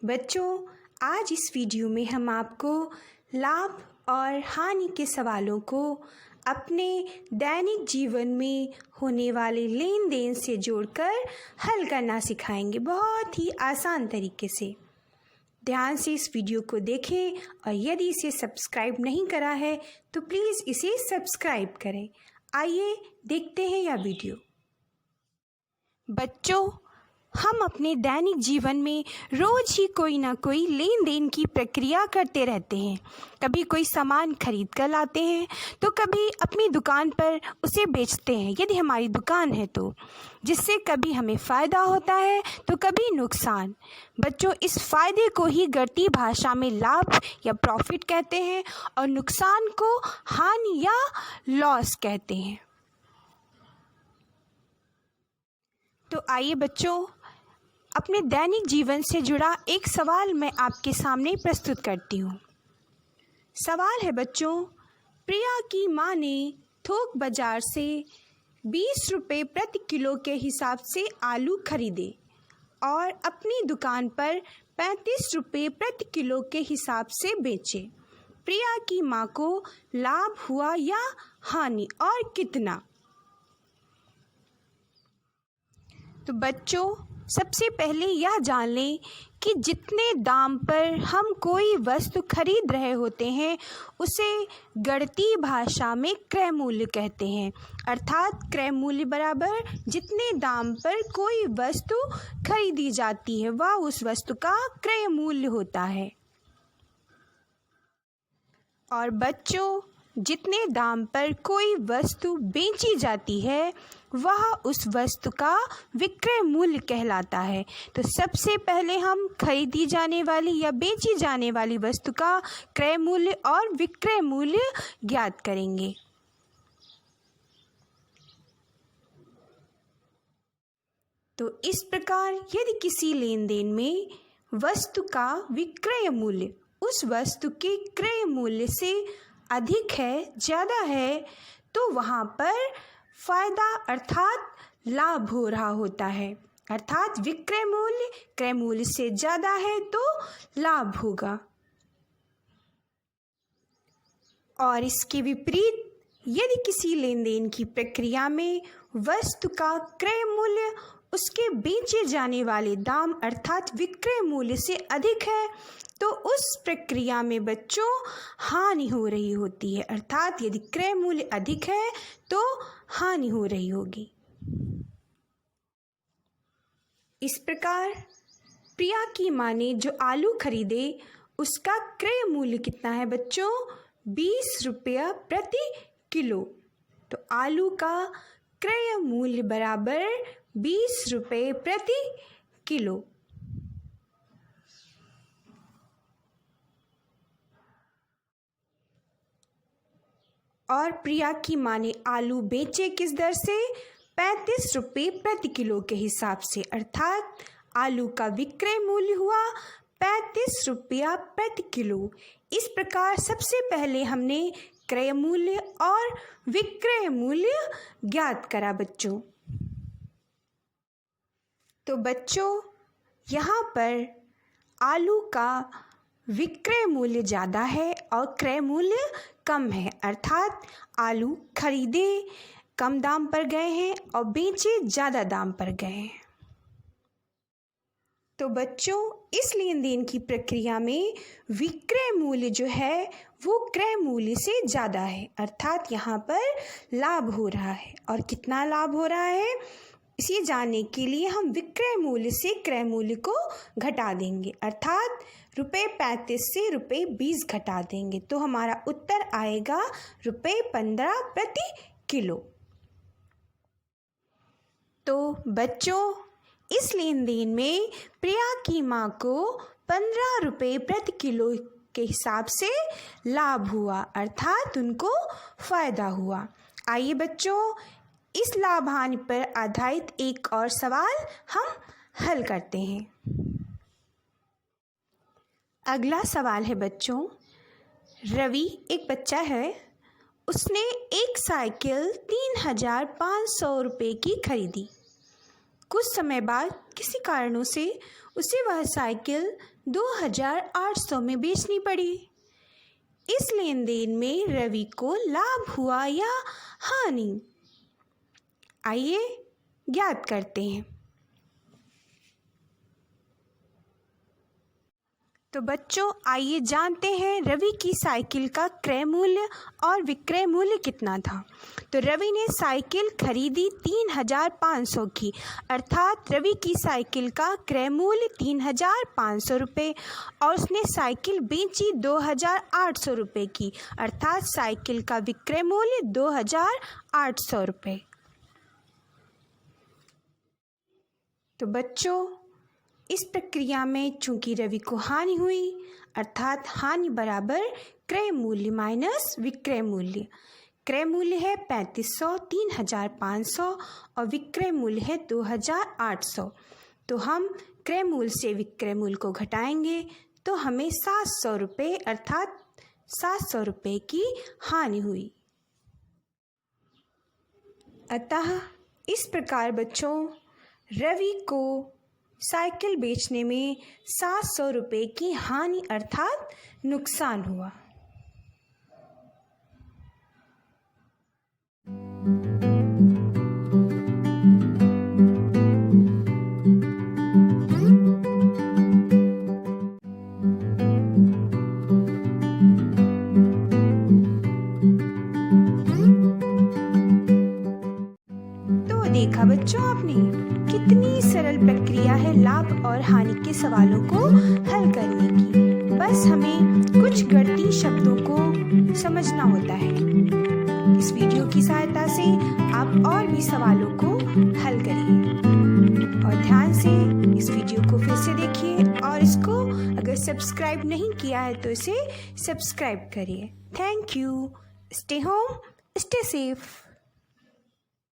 बच्चों, आज इस वीडियो में हम आपको लाभ और हानि के सवालों को अपने दैनिक जीवन में होने वाले लेन देन से जोड़कर हल करना सिखाएंगे, बहुत ही आसान तरीके से। ध्यान से इस वीडियो को देखें और यदि इसे सब्सक्राइब नहीं करा है तो प्लीज़ इसे सब्सक्राइब करें। आइए देखते हैं यह वीडियो। बच्चों, हम अपने दैनिक जीवन में रोज़ ही कोई ना कोई लेन देन की प्रक्रिया करते रहते हैं। कभी कोई सामान खरीद कर लाते हैं तो कभी अपनी दुकान पर उसे बेचते हैं यदि हमारी दुकान है तो, जिससे कभी हमें फ़ायदा होता है तो कभी नुकसान। बच्चों, इस फ़ायदे को ही गणितीय भाषा में लाभ या प्रॉफिट कहते हैं और नुकसान को हानि या लॉस कहते हैं। तो आइए बच्चों, अपने दैनिक जीवन से जुड़ा एक सवाल मैं आपके सामने प्रस्तुत करती हूँ। सवाल है बच्चों, प्रिया की माँ ने थोक बाजार से 20 रुपये प्रति किलो के हिसाब से आलू खरीदे और अपनी दुकान पर 35 रुपये प्रति किलो के हिसाब से बेचे। प्रिया की माँ को लाभ हुआ या हानि और कितना? तो बच्चों, सबसे पहले यह जान लें कि जितने दाम पर हम कोई वस्तु खरीद रहे होते हैं उसे गणितीय भाषा में क्रय मूल्य कहते हैं। अर्थात क्रय मूल्य बराबर जितने दाम पर कोई वस्तु खरीदी जाती है वह उस वस्तु का क्रय मूल्य होता है। और बच्चों, जितने दाम पर कोई वस्तु बेची जाती है वह उस वस्तु का विक्रय मूल्य कहलाता है। तो सबसे पहले हम खरीदी जाने वाली या बेची जाने वाली वस्तु का क्रय मूल्य और विक्रय मूल्य ज्ञात करेंगे। तो इस प्रकार यदि किसी लेन देन में वस्तु का विक्रय मूल्य उस वस्तु के क्रय मूल्य से अधिक है, ज़्यादा है, तो वहाँ पर फायदा अर्थात लाभ हो रहा होता है। अर्थात विक्रय मूल्य क्रय मूल्य से ज़्यादा है तो लाभ होगा। और इसके विपरीत यदि किसी लेन देन की प्रक्रिया में वस्तु का क्रय मूल्य उसके बेचे जाने वाले दाम अर्थात विक्रय मूल्य से अधिक है तो उस प्रक्रिया में बच्चों हानि हो रही होती है। अर्थात यदि क्रय मूल्य अधिक है तो हानि हो रही होगी। इस प्रकार प्रिया की माँ ने जो आलू खरीदे उसका क्रय मूल्य कितना है बच्चों? 20 रुपया प्रति किलो। तो आलू का क्रय मूल्य बराबर 20 रुपये प्रति किलो। और प्रिया की माँ ने आलू बेचे किस दर से? 35 रुपये प्रति किलो के हिसाब से। अर्थात आलू का विक्रय मूल्य हुआ 35 रुपया प्रति किलो। इस प्रकार सबसे पहले हमने क्रय मूल्य और विक्रय मूल्य ज्ञात करा बच्चों। तो बच्चों, यहाँ पर आलू का विक्रय मूल्य ज़्यादा है और क्रय मूल्य कम है। अर्थात आलू खरीदे कम दाम पर गए हैं और बेचे ज़्यादा दाम पर गए हैं। तो बच्चों, इस लेन देन की प्रक्रिया में विक्रय मूल्य जो है वो क्रय मूल्य से ज़्यादा है। अर्थात यहाँ पर लाभ हो रहा है। और कितना लाभ हो रहा है इसे जानने के लिए हम विक्रय मूल्य से क्रय मूल्य को घटा देंगे। अर्थात ₹35 से ₹20 घटा देंगे तो हमारा उत्तर आएगा ₹15 प्रति किलो। तो बच्चों, इस लेन देन में प्रिया की माँ को 15 रुपये प्रति किलो के हिसाब से लाभ हुआ। अर्थात उनको फ़ायदा हुआ। आइए बच्चों, इस लाभ हानि पर आधारित एक और सवाल हम हल करते हैं। अगला सवाल है बच्चों, रवि एक बच्चा है, उसने एक साइकिल 3500 रुपये की खरीदी। कुछ समय बाद किसी कारणों से उसे वह साइकिल 2800 में बेचनी पड़ी। इस लेन देन में रवि को लाभ हुआ या हानि? आइए ज्ञात करते हैं। तो बच्चों, आइए जानते हैं रवि की साइकिल का क्रय मूल्य और विक्रय मूल्य कितना था। तो रवि ने साइकिल खरीदी 3500 की, अर्थात रवि की साइकिल का क्रय मूल्य 3500 रुपये, और उसने साइकिल बेची 2800 रुपये की, अर्थात साइकिल का विक्रय मूल्य 2800 रुपये। तो बच्चों, इस प्रक्रिया में चूंकि रवि को हानि हुई, अर्थात हानि बराबर क्रय मूल्य माइनस विक्रय मूल्य। क्रय मूल्य है 3500, 3500 और विक्रय मूल्य है 2800। तो हम क्रय मूल्य से विक्रय मूल्य को घटाएंगे तो हमें 700 रुपये, अर्थात 700 रुपये की हानि हुई। अतः इस प्रकार बच्चों, रवि को साइकिल बेचने में 700 रुपये की हानि अर्थात नुकसान हुआ। तो देखा बच्चों आपने, कितनी सरल प्रक्रिया है लाभ और हानि के सवालों को हल करने की। बस हमें कुछ गणितीय शब्दों को समझना होता है। इस वीडियो की सहायता से आप और भी सवालों को हल करिए और ध्यान से इस वीडियो को फिर से देखिए, और इसको अगर सब्सक्राइब नहीं किया है तो इसे सब्सक्राइब करिए। Thank you. Stay home, stay safe.